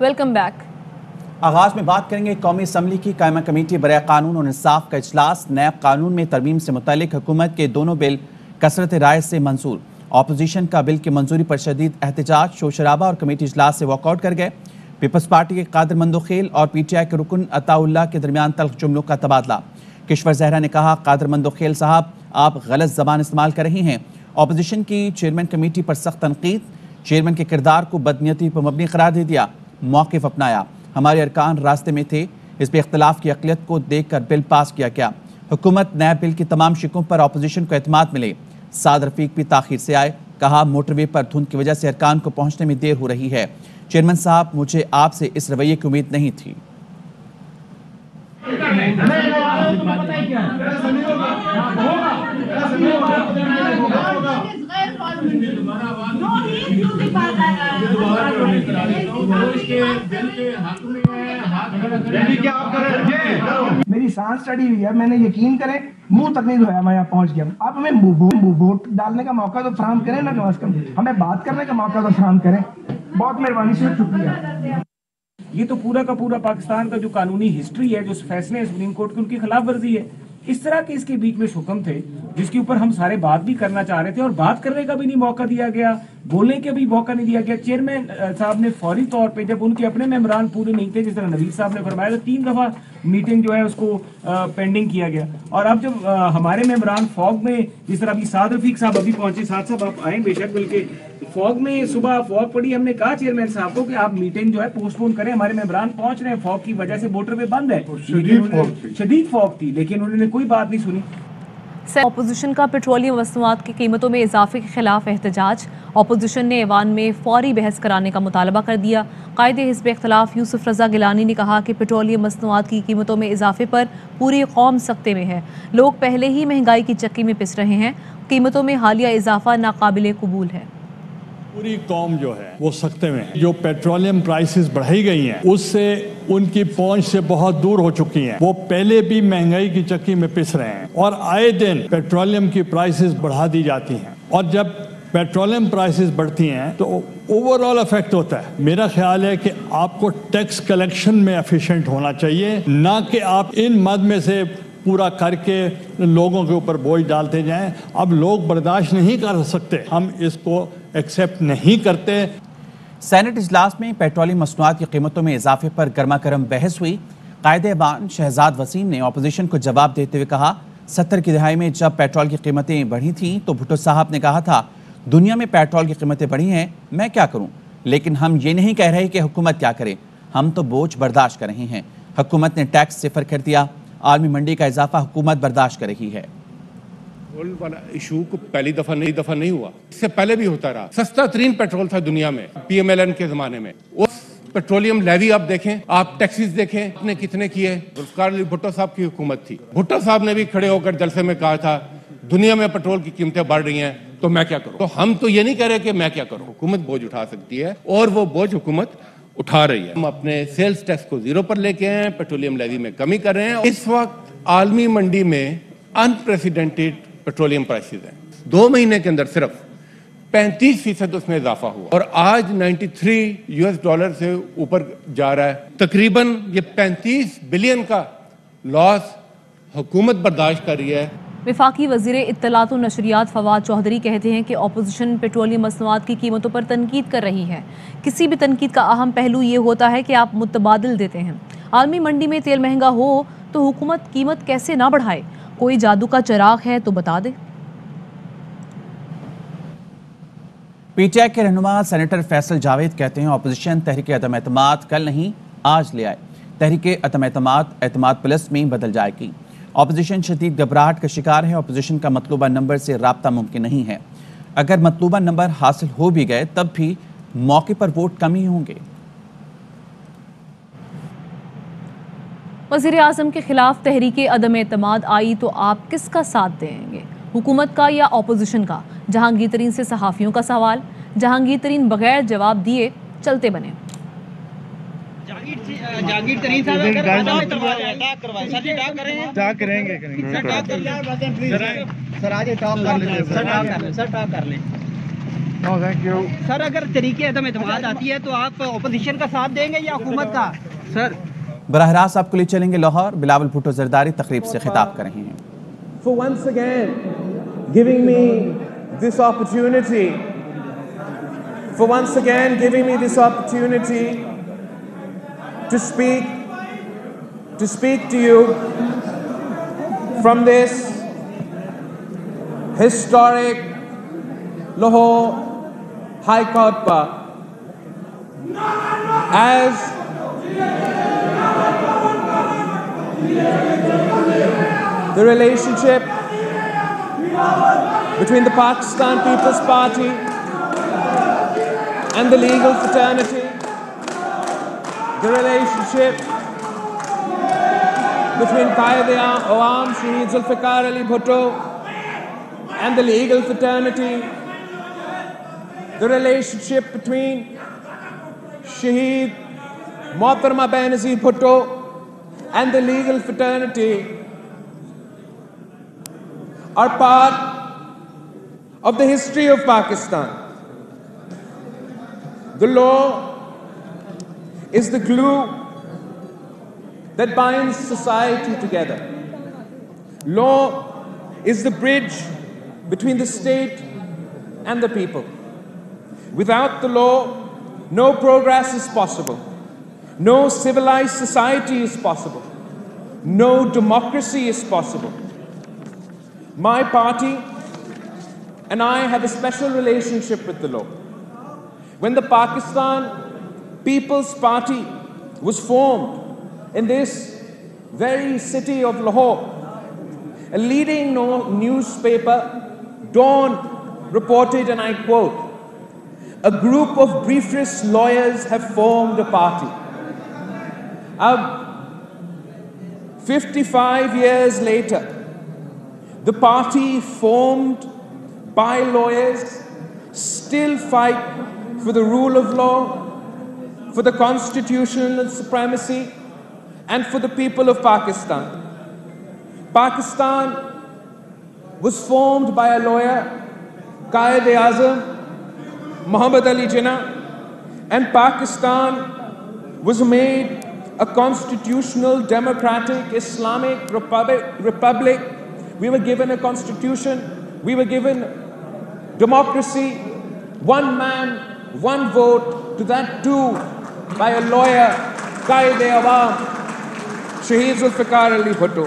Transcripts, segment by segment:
Welcome back. आगाज में बात करेंगे कौमी असम्बली की कायमा कमेटी बराए कानून और इंसाफ का इजलास। नैब कानून में तरमीम से मुतालिक हुकूमत के दोनों बिल कसरत राय से मंजूर। अपोजिशन का बिल की मंजूरी पर शदीद एहतजाज, शोर शराबा और कमेटी इजलास से वॉकआउट कर गए। पीपल्स पार्टी के कादिर मंदोखेल और PTI के रुकन अताउल्लाह के दरमियान तल्ख जुमलों का तबादला। किश्वर जहरा ने कहा, कादिर मंदोखेल साहब आप गलत ज़बान इस्तेमाल कर रही हैं। अपोजिशन की चेयरमैन कमेटी पर सख्त तनकीद। चेयरमैन के किरदार को बदनीयती पर मबनी करार दे दिया। मौक़िफ़ अपनाया, हमारे अरकान रास्ते में थे, इस पर इख्तलाफ की अक़लियत को देख कर बिल पास किया गया। हुकूमत नैब बिल की तमाम शिकों पर अपोजिशन को एतमाद मिले। साद रफीक भी ताख़ीर से आए, कहा मोटरवे पर धुंध की वजह से अरकान को पहुंचने में देर हो रही है। चेयरमैन साहब, मुझे आपसे इस रवैये की उम्मीद नहीं थी। मेरी सांस चढ़ी हुई है, मैंने यकीन करें मुंह तक नहीं धोया, मैं यहाँ पहुंच गया। आप हमें वोट डालने का मौका तो फराहम करें ना, कम से कम हमें बात करने का मौका तो फराहम करें। बहुत मेहरबानी से, शुक्रिया। ये तो पूरा का पूरा पाकिस्तान का जो कानूनी हिस्ट्री है, जो फैसले हैं सुप्रीम कोर्ट के, उनकी खिलाफ वर्जी है। इस तरह के इसके बीच में हुक्म थे जिसके ऊपर हम सारे बात भी करना चाह रहे थे और बात करने का भी नहीं मौका दिया गया, बोलने का भी मौका नहीं दिया गया। चेयरमैन साहब ने फौरी तौर पे, जब उनके अपने मेम्बरान पूरे नहीं थे, जिस तरह नवीद साहब ने फरमाया, तो 3 दफा मीटिंग जो है उसको पेंडिंग किया गया। और अब जब हमारे मेम्बरान फॉग में, जिस तरह अभी साद रफीक साहब अभी पहुंचे, साथ साहब आप आए बेशक, बल्कि फॉग में सुबह फॉग पड़ी, हमने कहा चेयरमैन साहब को कि आप मीटिंग जो है पोस्टपोन करें, हमारे मेम्बरान पहुंच रहे हैं, फॉग की वजह से मोटरवे बंद है, शदीद फॉग थी, लेकिन उन्होंने कोई बात नहीं सुनी। अपोजिशन का पेट्रोलियम मसनूआत की कीमतों में इजाफे के खिलाफ एहतजाज। अपोजिशन ने ऐवान में फौरी बहस कराने का मुतालबा कर दिया। कायदे हिज़्ब इख्तिलाफ यूसुफ रज़ा गिलानी ने कहा कि पेट्रोलियम मसनूआत की कीमतों में इजाफे पर पूरी कौम सख्ते में है। लोग पहले ही महंगाई की चक्की में पिस रहे हैं। कीमतों में हालिया इजाफा नाकाबिले कबूल है। पूरी कौम जो है वो सख्ते में है। जो पेट्रोलियम प्राइसेस बढ़ाई गई हैं उससे उनकी पहुंच से बहुत दूर हो चुकी हैं। वो पहले भी महंगाई की चक्की में पिस रहे हैं और आए दिन पेट्रोलियम की प्राइसेस बढ़ा दी जाती हैं। और जब पेट्रोलियम प्राइसेस बढ़ती हैं तो ओवरऑल इफेक्ट होता है। मेरा ख्याल है कि आपको टैक्स कलेक्शन में एफिशिएंट होना चाहिए, ना कि आप इन मद में से पूरा करके लोगों के ऊपर बोझ डालते जाएं। अब लोग बर्दाश्त नहीं कर सकते, हम इसको एक्सेप्ट नहीं करते। सेनेट इजलास में पेट्रोलियम मसनूआत की कीमतों में इजाफे पर गर्मा गर्म बहस हुई। कायदे-ए-बान शहजाद वसीम ने अपोजिशन को जवाब देते हुए कहा, 70 की दहाई में जब पेट्रोल की कीमतें बढ़ी थीं तो भुट्टो साहब ने कहा था दुनिया में पेट्रोल की कीमतें बढ़ी हैं, मैं क्या करूं। लेकिन हम ये नहीं कह रहे कि हुकूमत क्या करे, हम तो बोझ बर्दाश्त कर रहे हैं। हुकूमत ने टैक्स सिफर कर दिया, आर्मी मंडी का इजाफा हुकूमत बर्दाश्त कर रही है। पेट्रोल वाला इशू को पहली दफा नहीं हुआ, इससे पहले भी होता रहा। सस्ता तरीन पेट्रोल था दुनिया में PMLN के जमाने में। उस पेट्रोलियम लेवी आप देखें, आप टैक्सेस देखें, आपने कितने किए। भुट्टो साहब की हुकूमत थी। भुट्टो साहब ने भी खड़े होकर जलसे में कहा था दुनिया में पेट्रोल की कीमतें बढ़ रही हैं तो मैं क्या करूं। तो हम तो ये नहीं कह रहे कि मैं क्या करूं, हुकूमत बोझ उठा सकती है और वो बोझ हुकूमत उठा रही है। हम अपने सेल्स टैक्स को 0 पर लेके आए, पेट्रोलियम लेवी में कमी कर रहे हैं। इस वक्त आलमी मंडी में अनप्रेसिडेंटेड पेट्रोलियम प्राइसेस हैं। 2 महीने के अंदर सिर्फ 35% उसमें इजाफा हुआ और आज $93 से ऊपर जा रहा है। तकरीबन ये 35 बिलियन का लॉस हुकूमत बर्दाश्त कर रही है। वफाकी वज़ीर इत्तलात और नशरियात फवाद चौधरी कहते हैं कि अपोजिशन पेट्रोलियम मसनूआत की कीमतों पर तनकीद कर रही है। किसी भी तनकीद का अहम पहलू ये होता है कि आप मुतबादिल देते हैं। आलमी मंडी में तेल महंगा हो तो हुकूमत कीमत कैसे ना बढ़ाए, कोई जादू का चिराग है तो बता दे। PTI के रहनुमा सेनेटर फैसल जावेद कहते हैं अपोजिशन तहरीक अदम एतमाद कल नहीं आज ले आए, तहरीक अदम एतमाद प्लस में बदल जाएगी। अपोजिशन शदीद घबराहट का शिकार है। अपोजिशन का मतलूबा नंबर से राब्ता मुमकिन नहीं है। अगर मतलूबा नंबर हासिल हो भी गए तब भी मौके पर वोट कम ही होंगे। वज़ीर आज़म के खिलाफ तहरीक अदम एतमाद आई तो आप किसका साथ देंगे, हुकूमत का या अपोजिशन का? जहांगीर तरीन से सहाफ़ियों का सवाल। जहांगीर तरीन बगैर जवाब दिए चलते बने। जहांगीर तरीन साहब करेंगे सर, आज टॉप कर लें। No thank you. सर, अगर तरीके अदम एतमाद आती है तो आप अपोजिशन का साथ देंगे या हुकूमत का? सर, बराह रास्त आपको ले चलेंगे लाहौर। बिलावल भुट्टो जरदारी तकरीब से खिताब कर रहे हैं। For once again giving me this opportunity, for once again giving me this opportunity to speak to you from this historic Lahore High Court bar. As the relationship between the Pakistan People's Party and the legal fraternity, the relationship between Qaid-e-Awam Shaheed Zulfikar Ali Bhutto and the legal fraternity, the relationship between Shaheed Mohtarma Benazir Bhutto and the legal fraternity are part of the history of Pakistan. The law is the glue that binds society together. Law is the bridge between the state and the people. Without the law, no progress is possible. No civilized society is possible. No democracy is possible. My party and I have a special relationship with the law. When the Pakistan People's Party was formed in this very city of Lahore, a leading newspaper, Dawn, reported, and I quote, "A group of briefless lawyers have formed a party." 55 years later, the party formed by lawyers still fight for the rule of law, for the constitutional supremacy, and for the people of Pakistan. Pakistan was formed by a lawyer, Qaid-e-Azam Muhammad Ali Jinnah, and Pakistan was made a constitutional, democratic, Islamic republic. We were given a constitution, we were given democracy, one man, one vote, to that too by a lawyer, Qaid-e-Awam Shaheed Zulfikar Ali Bhutto.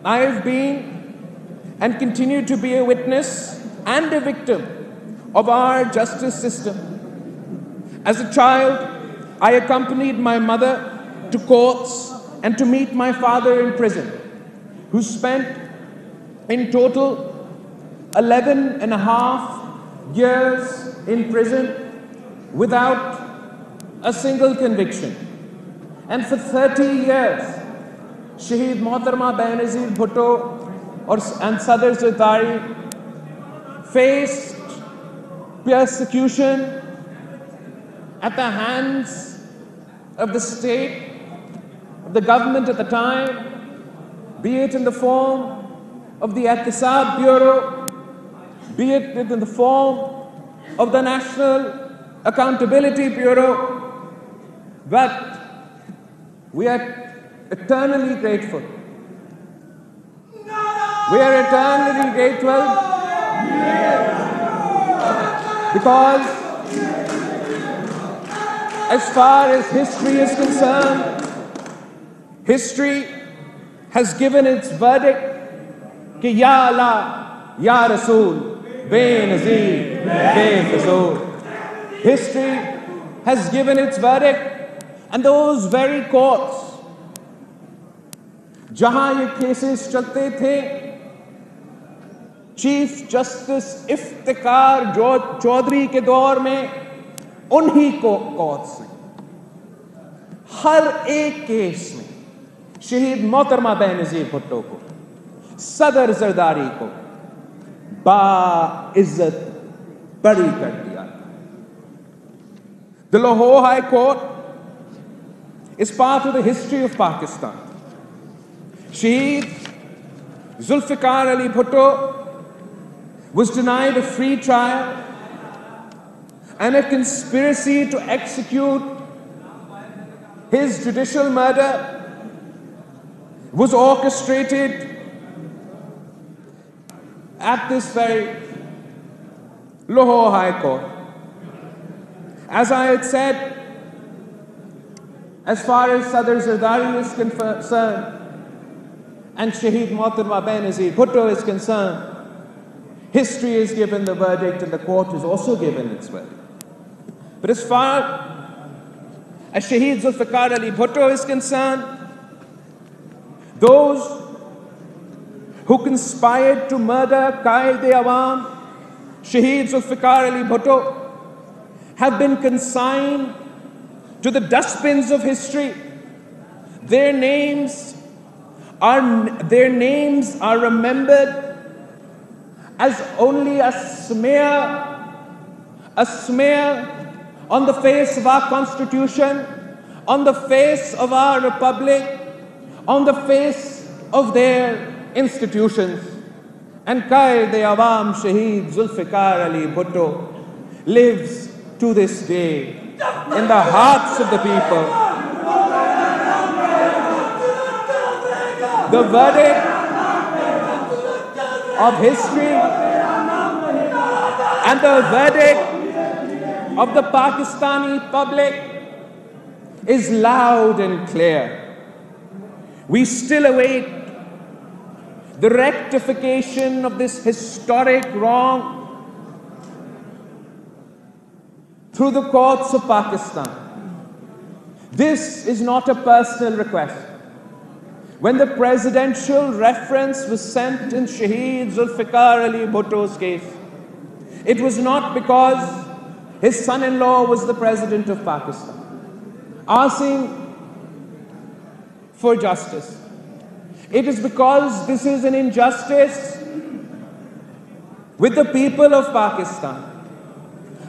I have been and continue to be a witness and a victim of our justice system. As a child, I accompanied my mother to courts and to meet my father in prison, who spent in total 11 and a half years in prison without a single conviction. And for 30 years, Shaheed Mohtarma Benazir Bhutto and Sadr Zardari faced persecution at the hands of the state, of the government at the time, be it in the form of the Ihtisab Bureau, be it in the form of the National Accountability Bureau. But we are eternally grateful. We are eternally grateful because as far as history is concerned, history has given its verdict कि या अल्लाह या रसूल Benazir बेफिज़ूल. History has given its verdict, and those very courts जहां ये cases चलते थे, chief justice Iftikhar Chaudhary के दौर में उन्हीं को कोर्ट्स ने हर एक केस में शहीद मोहतरमा बेनज़ीर भुट्टो को, सदर जरदारी को बाइज्जत बरी कर दिया. The Lahore High Court is part of the history of Pakistan. Shaheed Zulfikar Ali Bhutto was denied a free trial, and a conspiracy to execute his judicial murder was orchestrated at this very Lahore High Court. As I had said, as far as Sadr Zardari is concerned and Shaheed Mohtarma Benazir Bhutto is concerned, history is given the verdict and the court is also given its verdict. But as far as Shaheed Zulfikar Ali Bhutto is concerned, those who conspired to murder Qaid-e-Awam, Shaheed Zulfikar Ali Bhutto, have been consigned to the dustbins of history. Their names are remembered as only a smear on the face of our Constitution, on the face of our Republic, on the face of their institutions. And Qaid-e-Awam Shaheed Zulfikar Ali Bhutto lives to this day in the hearts of the people. The verdict of history and the verdict of the Pakistani public is loud and clear. We still await the rectification of this historic wrong through the courts of Pakistan. This is not a personal request. When the presidential reference was sent in Shaheed Zulfikar Ali Bhutto's case, it was not because his son-in-law was the president of Pakistan asking for justice. It is because this is an injustice with the people of Pakistan.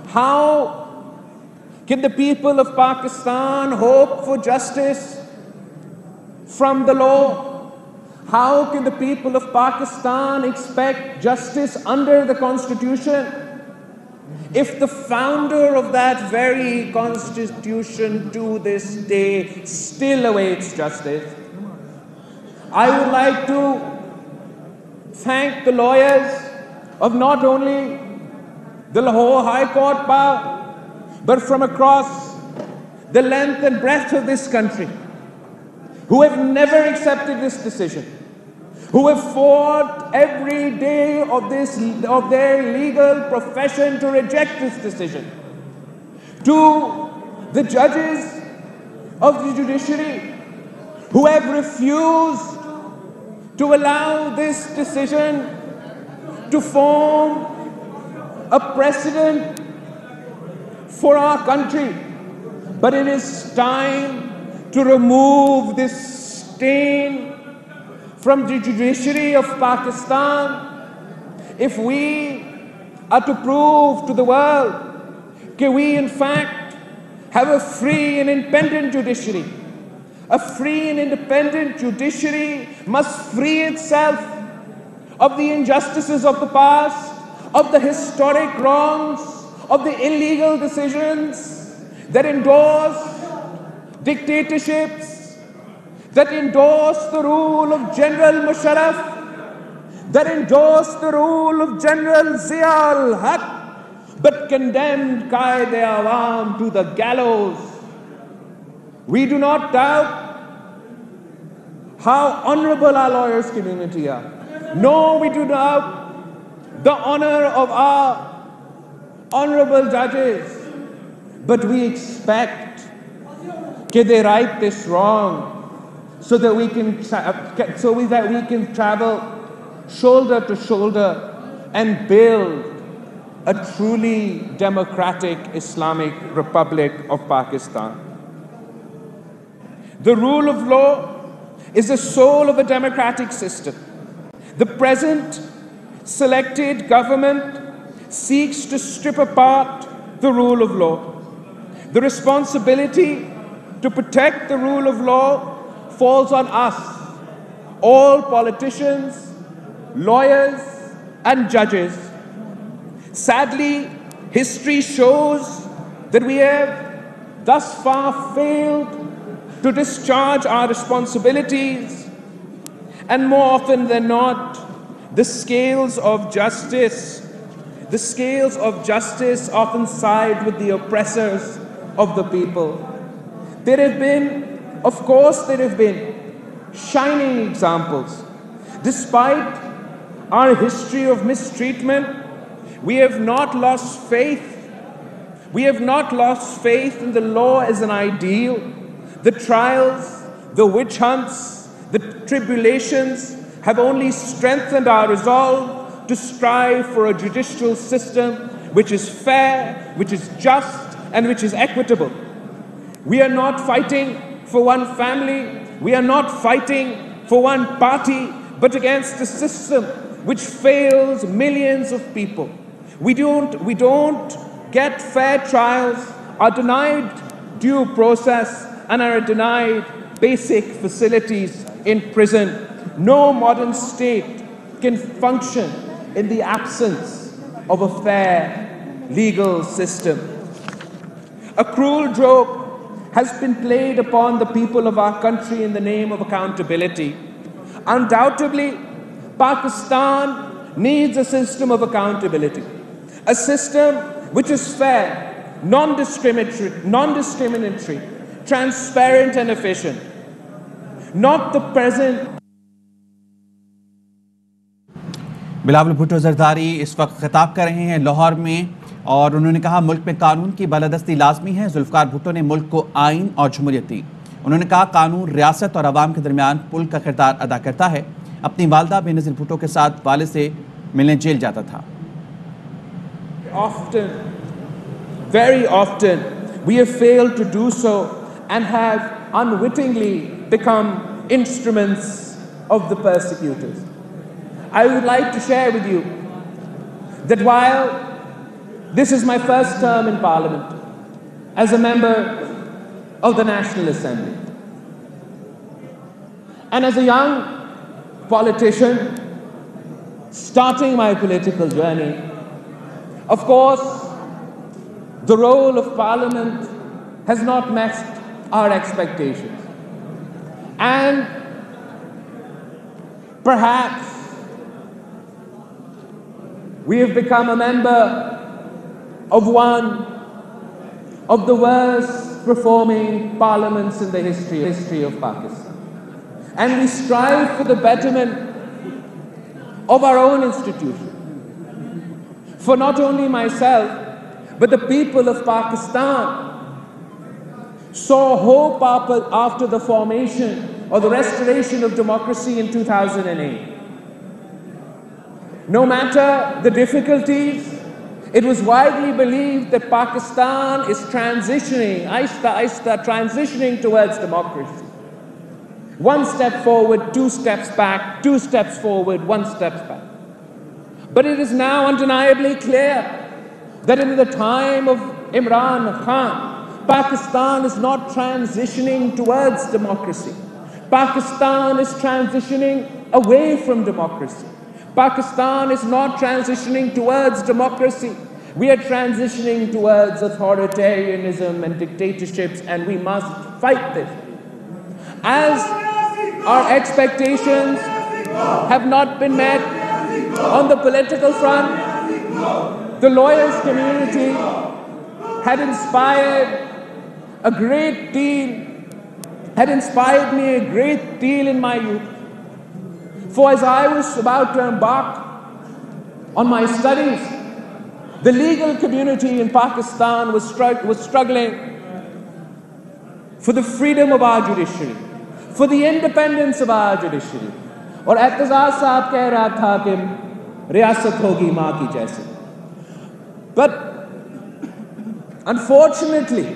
How can the people of Pakistan hope for justice from the law? How can the people of Pakistan expect justice under the Constitution if the founder of that very Constitution to this day still awaits justice? I would like to thank the lawyers of not only the Lahore High Court bar, but from across the length and breadth of this country, who have never accepted this decision, who have fought every day of their legal profession to reject this decision, to the judges of the judiciary who have refused to allow this decision to form a precedent for our country. But it is time to remove this stain from the judiciary of Pakistan if we are to prove to the world that we in fact have a free and independent judiciary. A free and independent judiciary must free itself of the injustices of the past, of the historic wrongs, of the illegal decisions that endorse dictatorships, that endorse the rule of General Musharraf, that endorse the rule of General Zia ul-Haq, but condemned Qaid-e-Awam to the gallows. We do not doubt how honorable our lawyers community are. No, we do not the honor of our honorable judges, but we expect that they right this wrong so that we can travel shoulder to shoulder and build a truly democratic Islamic Republic of Pakistan. The rule of law is the soul of a democratic system. The present selected government seeks to strip apart the rule of law. The responsibility to protect the rule of law falls on us, all politicians, lawyers, and judges. Sadly, history shows that we have thus far failed to discharge our responsibilities, and more often than not, the scales of justice often side with the oppressors of the people. There have been shining examples. Despite our history of mistreatment, we have not lost faith. We have not lost faith in the law as an ideal. The trials, the witch hunts, the tribulations have only strengthened our resolve to strive for a judicial system which is fair, which is just, and which is equitable. We are not fighting for one family, we are not fighting for one party, but against a system which fails millions of people. We don't get fair trials, are denied due process, and are denied basic facilities in prison. No modern state can function in the absence of a fair legal system. A cruel joke has been played upon the people of our country in the name of accountability. Undoubtedly, Pakistan needs a system of accountability, a system which is fair, non-discriminatory, transparent and efficient, not the present. Bilawal Bhutto Zardari इस वक्त खिताब कर रहे हैं लाहौर में, और उन्होंने कहा मुल्क में कानून की बालादस्ती लाजमी है। जुल्फकार भुट्टो ने मुल्क को आइन और जमहूरियत दी। उन्होंने कहा कानून रियासत और अवाम के दरमियान पुल का किरदार अदा करता है। अपनी वालदा बेनज़ीर भुट्टो के साथ वालिद से मिलने जेल जाता था। Very often, we have failed to do so and have unwittingly become instruments of the persecutors. I would like to share with you that while this is my first term in Parliament as a member of the National Assembly, and as a young politician starting my political journey, of course, the role of Parliament has not met our expectations. And perhaps we have become a member of one of the worst performing parliaments in the history of Pakistan. And we strive for the betterment of our own institution. For not only myself, but the people of Pakistan saw hope after the formation or the restoration of democracy in 2008. No matter the difficulties, it was widely believed that Pakistan is transitioning, transitioning towards democracy. One step forward, two steps back, two steps forward, one step back. But it is now undeniably clear that in the time of Imran Khan, Pakistan is not transitioning towards democracy. Pakistan is transitioning away from democracy. Pakistan is not transitioning towards democracy. We are transitioning towards authoritarianism and dictatorships, and we must fight this. As our expectations have not been met on the political front, the lawyers community had inspired me a great deal in my youth. For as I was about to embark on my studies, the legal community in Pakistan was struggling for the freedom of our judiciary, for the independence of our judiciary. और एतजाज साहब कह रहा था कि रियासत होगी माँ की जैसे. But unfortunately,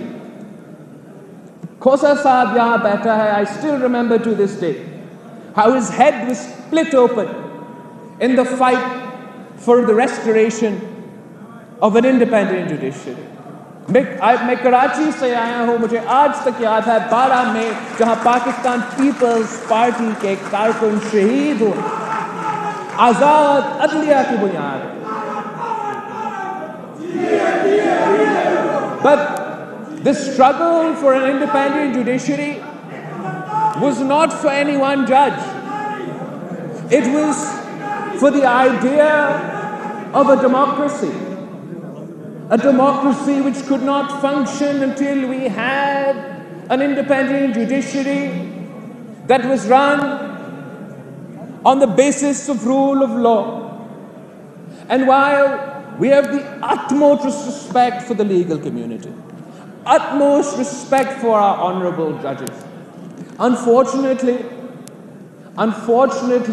Khosa Saab yahan baitha hai. I still remember to this day how his head was split open in the fight for the restoration of an independent judiciary. मैं कराची से आया हूँ, मुझे आज तक याद है 12 मई जहाँ पाकिस्तान पीपल्स पार्टी के कारकुन शहीद हुए आज़ाद अदलिया की बुनियाद. But the struggle for an independent judiciary was not for any one judge. It was for the idea of a democracy which could not function until we had an independent judiciary that was run on the basis of rule of law. And while we have the utmost respect for the legal community, utmost respect for our honorable judges, unfortunately,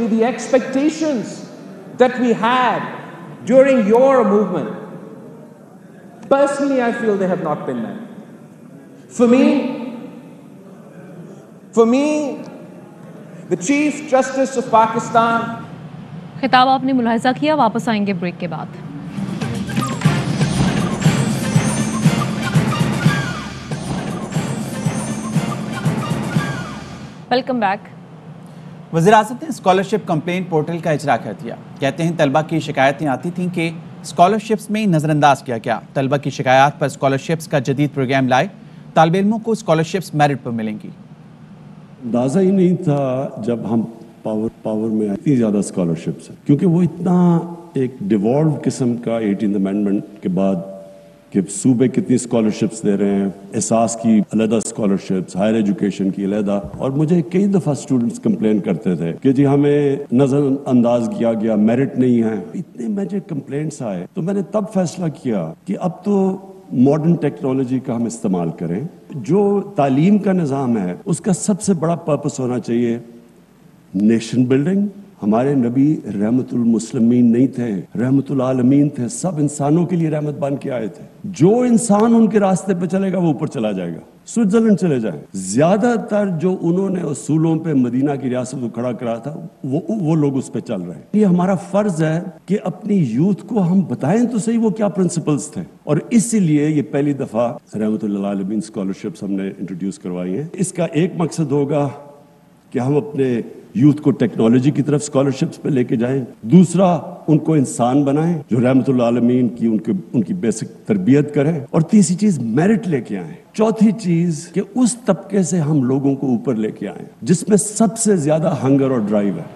the expectations that we had during your movement, personally, I feel they have not been met. For me, the Chief Justice of Pakistan. खिताब आपने मुलाहिजा किया, वापस आएंगे break के बाद। Welcome back. वज़ीर-ए-आज़म ने scholarship complaint portal का इजरा कर दिया। कहते हैं तलबा की शिकायतें आती थीं कि स्कॉलरशिप्स में नज़रअंदाज किया गया। तलबा की शिकायत पर स्कॉलरशिप्स का जदीद प्रोग्राम लाए, तालिब इल्मों को स्कॉलरशिप्स मेरिट पर मिलेंगी। अंदाज़ा ही नहीं था जब हम पावर में इतनी ज़्यादा स्कॉलरशिप्स है, क्योंकि वो इतना एक डिवॉल्व किस्म का 18th अमेंडमेंट के बाद कि सूबे कितनी स्कॉलरशिप्स दे रहे हैं, एहसास की अलहदा स्कॉलरशिप्स, हायर एजुकेशन की अलहदा। और मुझे कई दफ़ा स्टूडेंट्स कंप्लेन करते थे कि जी हमें नज़रअंदाज किया गया, मेरिट नहीं है। इतने मेजर कंप्लेंट्स आए तो मैंने तब फैसला किया कि अब तो मॉडर्न टेक्नोलॉजी का हम इस्तेमाल करें। जो तालीम का निज़ाम है उसका सबसे बड़ा पर्पस होना चाहिए नेशन बिल्डिंग। हमारे नबी रहमतुल मुस्लिमीन नहीं थे, रहमतुल आलमीन थे, सब इंसानों के लिए रहमत बन के आए थे। जो इंसान उनके रास्ते पे चलेगा वो ऊपर चला जाएगा, स्विट्जरलैंड चले जाए। ज्यादातर जो उन्होंने उसूलों पे मदीना की रियासत को खड़ा करा था वो लोग उस पे चल रहे हैं। ये हमारा फर्ज है कि अपनी यूथ को हम बताएं तो सही वो क्या प्रिंसिपल्स थे। और इसीलिए ये पहली दफा रहमतुल आलमीन स्कॉलरशिप्स हमने इंट्रोड्यूस करवाई है। इसका एक मकसद होगा कि हम अपने यूथ को टेक्नोलॉजी की तरफ स्कॉलरशिप्स पे लेके जाएं। दूसरा, उनको इंसान बनाएं जो रहमतुल आलमीन की उनकी बेसिक तरबियत करें। और तीसरी चीज मेरिट लेके आएं। चौथी चीज कि उस तबके से हम लोगों को ऊपर लेके आएं जिसमें सबसे ज्यादा हंगर और ड्राइव है।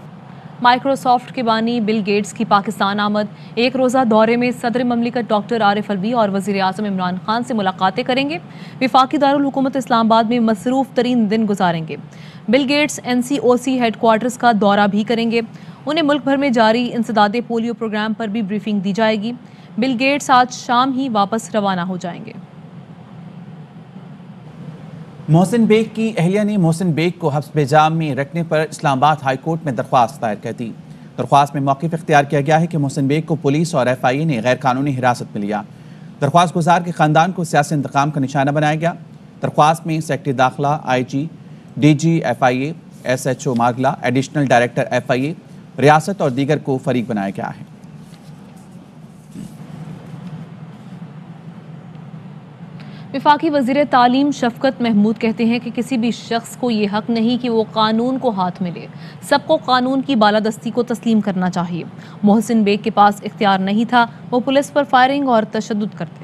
माइक्रोसॉफ्ट के बानी बिल गेट्स की पाकिस्तान आमद। एक रोज़ा दौरे में सदर ममलिकत डॉक्टर आरिफ अलवी और वज़ीर आज़म इमरान खान से मुलाकातें करेंगे। वफाकी दारुल हुकूमत इस्लामाबाद में मसरूफ़ तरीन दिन गुजारेंगे। बिल गेट्स NCOC हेडक्वार्टर्स का दौरा भी करेंगे। उन्हें मुल्क भर में जारी इंसदादे पोलियो प्रोग्राम पर भी ब्रीफिंग दी जाएगी। बिल गेट्स आज शाम ही वापस रवाना हो जाएंगे। मोहसिन बेग की अहलिया ने मोहसिन बेग को हब्स बेजाम में रखने पर इस्लामाबाद हाई कोर्ट में दरख्वास्त दायर कर दी। दरख्वास्त में मौक़िफ़ इख्तियार किया गया है कि मोहसिन बेग को पुलिस और FIA ने गैर कानूनी हिरासत में लिया। दरख्वास्त गुजार के ख़ानदान को सियासी इंतकाम का निशाना बनाया गया। दरख्वास्त में सेक्रेटरी दाखिला, IG, DG FIA, SHO मागला, एडिशनल डायरेक्टर FIA, रियासत और दीगर को फरीक बनाया गया है। वफाकी वज़ीर तालीम शफ़क़त महमूद कहते हैं कि किसी भी शख्स को ये हक़ नहीं कि वो कानून को हाथ में ले। सबको कानून की बालादस्ती को तस्लीम करना चाहिए। मोहसिन बेग के पास इख्तियार नहीं था, वो पुलिस पर फायरिंग और तशद्दुद करते।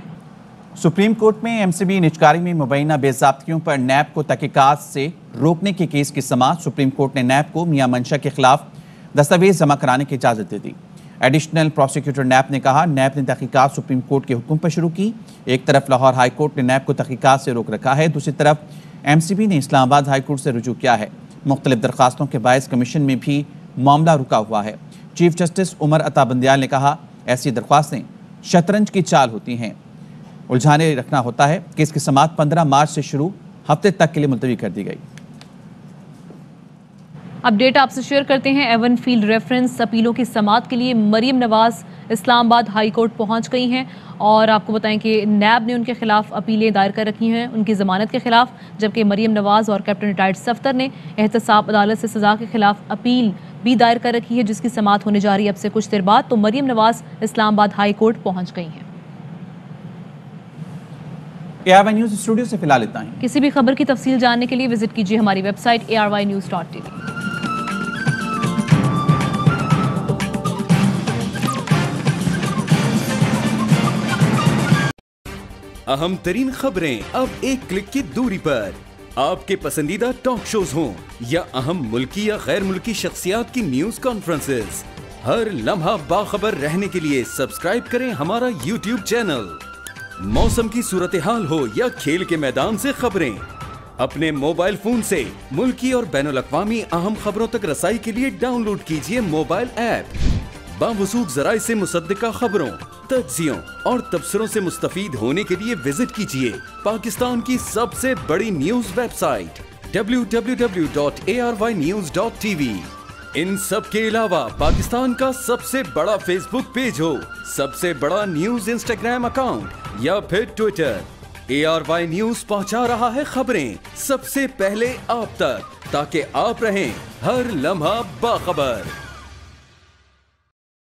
सुप्रीम कोर्ट में MCB निजकारी में मुबैना बेज़ाब्तियों पर NAB को तहक़ीक़ात से रोकने के केस की समाअत। सुप्रीम कोर्ट ने NAB को मियां मंशा के खिलाफ दस्तावेज जमा कराने की इजाज़त दे दी। एडिशनल प्रोसिक्यूटर NAB ने कहा, NAB ने तहक़ीक़ात सुप्रीम कोर्ट के हुक्म पर शुरू की। एक तरफ लाहौर हाई कोर्ट ने NAB को तहक़ीक़ात से रोक रखा है, दूसरी तरफ MCB ने इस्लामाबाद हाई कोर्ट से रुजू किया है। मुख्तलिफ दरख्वास्तों के बायस कमीशन में भी मामला रुका हुआ है। चीफ जस्टिस उमर अता बंदियाल ने कहा, ऐसी दरख्वास्तें शतरंज की चाल होती हैं, उलझाने रखना होता है। केस की समाअत 15 मार्च से शुरू हफ्ते तक के लिए मुलतवी कर दी गई। अपडेट आपसे शेयर करते हैं। एवन फील्ड रेफरेंस अपीलों की समाअत के लिए मरियम नवाज इस्लामाबाद हाई कोर्ट पहुंच गई हैं और आपको बताएं कि NAB ने उनके खिलाफ अपीलें दायर कर रखी हैं उनकी ज़मानत के खिलाफ, जबकि मरियम नवाज और कैप्टन रिटायर्ड सफ्तर ने एहतसाब अदालत से सज़ा के खिलाफ अपील भी दायर कर रखी है, जिसकी समाअत होने जा रही है अब से कुछ देर बाद। तो मरियम नवाज इस्लामाबाद हाई कोर्ट पहुँच गई हैं। ARY न्यूज़ स्टूडियो से फिलहाल इतना ही। किसी भी खबर की तफसील जानने के लिए विजिट कीजिए हमारी वेबसाइट ARYnews.tv। अहम तरीन खबरें अब एक क्लिक की दूरी पर। आपके पसंदीदा टॉक शोज हों या अहम मुल्की या गैर मुल्की शख्सियात की न्यूज कॉन्फ्रेंसेस, हर लम्हा बाखबर रहने के लिए सब्सक्राइब करें हमारा YouTube चैनल। मौसम की सूरत हाल हो या खेल के मैदान से खबरें, अपने मोबाइल फोन से मुल्की और बैनुल-अक़वामी अहम खबरों तक रसाई के लिए डाउनलोड कीजिए मोबाइल ऐप। बावसूख ज़राए से मुसद्दिका खबरों, तज्ज़ियों और तबसरों से मुस्तफ़ीद होने के लिए विजिट कीजिए पाकिस्तान की सबसे बड़ी न्यूज वेबसाइट www.ARYnews.tv। इन सब के अलावा पाकिस्तान का सबसे बड़ा फेसबुक पेज हो, सबसे बड़ा न्यूज इंस्टाग्राम अकाउंट या फिर ट्विटर, ARY न्यूज पहुंचा रहा है खबरें सबसे पहले आप तक, ताकि आप रहें हर लम्हा बाखबर।